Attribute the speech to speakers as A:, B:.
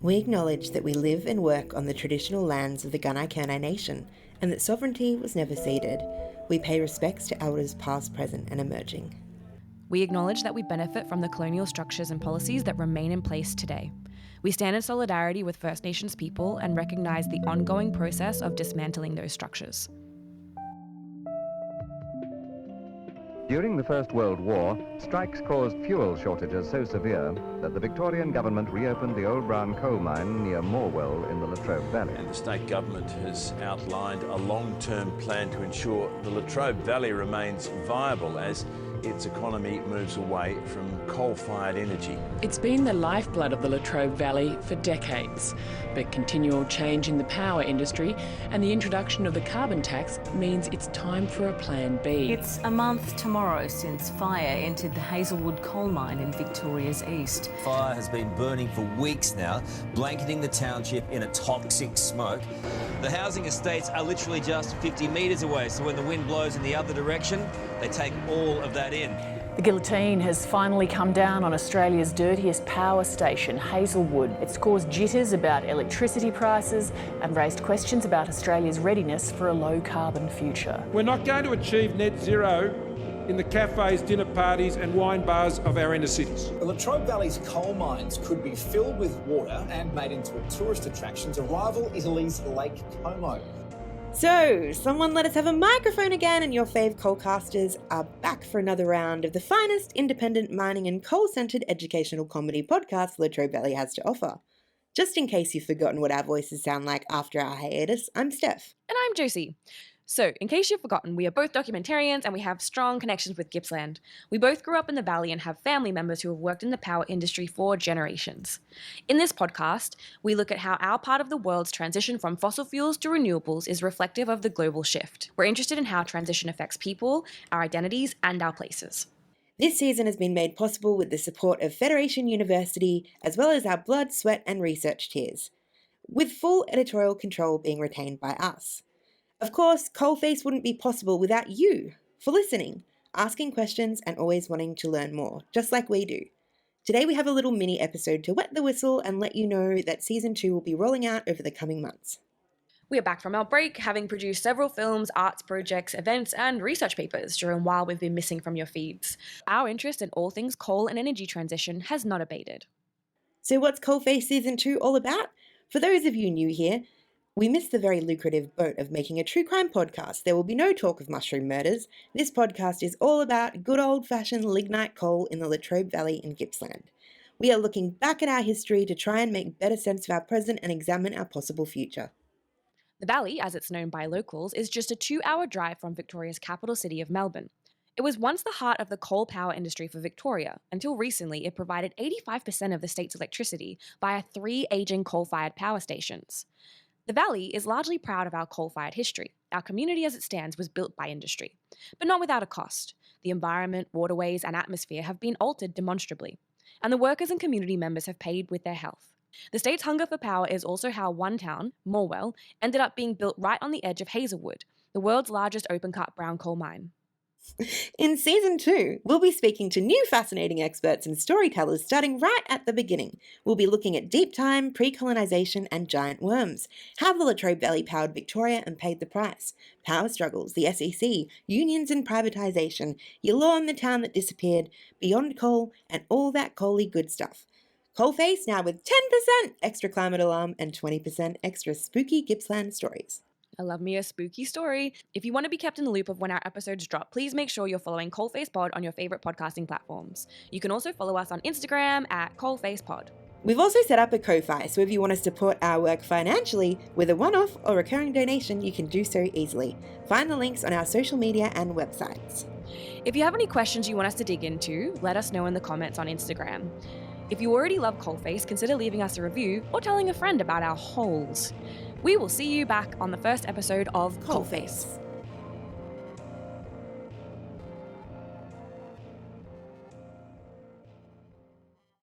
A: We acknowledge that we live and work on the traditional lands of the Gunai-Kurnai Nation and that sovereignty was never ceded. We pay respects to elders past, present and emerging.
B: We acknowledge that we benefit from the colonial structures and policies that remain in place today. We stand in solidarity with First Nations people and recognise the ongoing process of dismantling those structures.
C: During the First World War, strikes caused fuel shortages so severe that the Victorian government reopened the Old Brown coal mine near Morwell in the Latrobe Valley.
D: And the state government has outlined a long-term plan to ensure the Latrobe Valley remains viable as its economy moves away from coal-fired energy.
E: It's been the lifeblood of the Latrobe Valley for decades, but continual change in the power industry and the introduction of the carbon tax means it's time for a plan B.
F: It's a month tomorrow since fire entered the Hazelwood coal mine in Victoria's east.
G: Fire has been burning for weeks now, blanketing the township in a toxic smoke. The housing estates are literally just 50 metres away, so when the wind blows in the other direction, they take all of that in.
H: The guillotine has finally come down on Australia's dirtiest power station, Hazelwood. It's caused jitters about electricity prices and raised questions about Australia's readiness for a low-carbon future.
I: We're not going to achieve net zero in the cafes, dinner parties and wine bars of our inner cities.
J: The Latrobe Valley's coal mines could be filled with water and made into a tourist attraction to rival Italy's Lake Como.
A: So, someone let us have a microphone again, and your fave coalcasters are back for another round of the finest independent mining and coal-centred educational comedy podcast Latrobe Valley has to offer. Just in case you've forgotten what our voices sound like after our hiatus, I'm Steph.
B: And I'm Josie. So, in case you've forgotten, we are both documentarians and we have strong connections with Gippsland. We both grew up in the valley and have family members who have worked in the power industry for generations. In this podcast, we look at how our part of the world's transition from fossil fuels to renewables is reflective of the global shift. We're interested in how transition affects people, our identities, and our places.
A: This season has been made possible with the support of Federation University, as well as our blood, sweat and research tiers, with full editorial control being retained by us. Of course, Coalface wouldn't be possible without you, for listening, asking questions and always wanting to learn more, just like we do. Today we have a little mini episode to wet the whistle and let you know that Season 2 will be rolling out over the coming months.
B: We are back from our break, having produced several films, arts projects, events, and research papers during while we've been missing from your feeds. Our interest in all things coal and energy transition has not abated.
A: So what's Coalface Season 2 all about? For those of you new here, we missed the very lucrative boat of making a true crime podcast. There will be no talk of mushroom murders. This podcast is all about good old-fashioned lignite coal in the Latrobe Valley in Gippsland. We are looking back at our history to try and make better sense of our present and examine our possible future.
B: The Valley, as it's known by locals, is just a 2-hour drive from Victoria's capital city of Melbourne. It was once the heart of the coal power industry for Victoria. Until recently, it provided 85% of the state's electricity via 3 aging coal-fired power stations. The Valley is largely proud of our coal-fired history. Our community as it stands was built by industry, but not without a cost. The environment, waterways, and atmosphere have been altered demonstrably, and the workers and community members have paid with their health. The state's hunger for power is also how one town, Morwell, ended up being built right on the edge of Hazelwood, the world's largest open-cut brown coal mine.
A: In Season 2, we'll be speaking to new fascinating experts and storytellers starting right at the beginning. We'll be looking at deep time, pre-colonisation and giant worms, how the Latrobe Valley powered Victoria and paid the price, power struggles, the SEC, unions and privatisation, your law in the town that disappeared, beyond coal and all that coaly good stuff. Coalface now with 10% extra climate alarm and 20% extra spooky Gippsland stories.
B: I love me a spooky story. If you want to be kept in the loop of when our episodes drop, please make sure you're following Coalface Pod on your favourite podcasting platforms. You can also follow us on Instagram at CoalfacePod.
A: We've also set up a Ko-Fi, so if you want to support our work financially with a one-off or recurring donation, you can do so easily. Find the links on our social media and websites.
B: If you have any questions you want us to dig into, let us know in the comments on Instagram. If you already love Coalface, consider leaving us a review or telling a friend about our holes. We will see you back on the first episode of Coalface.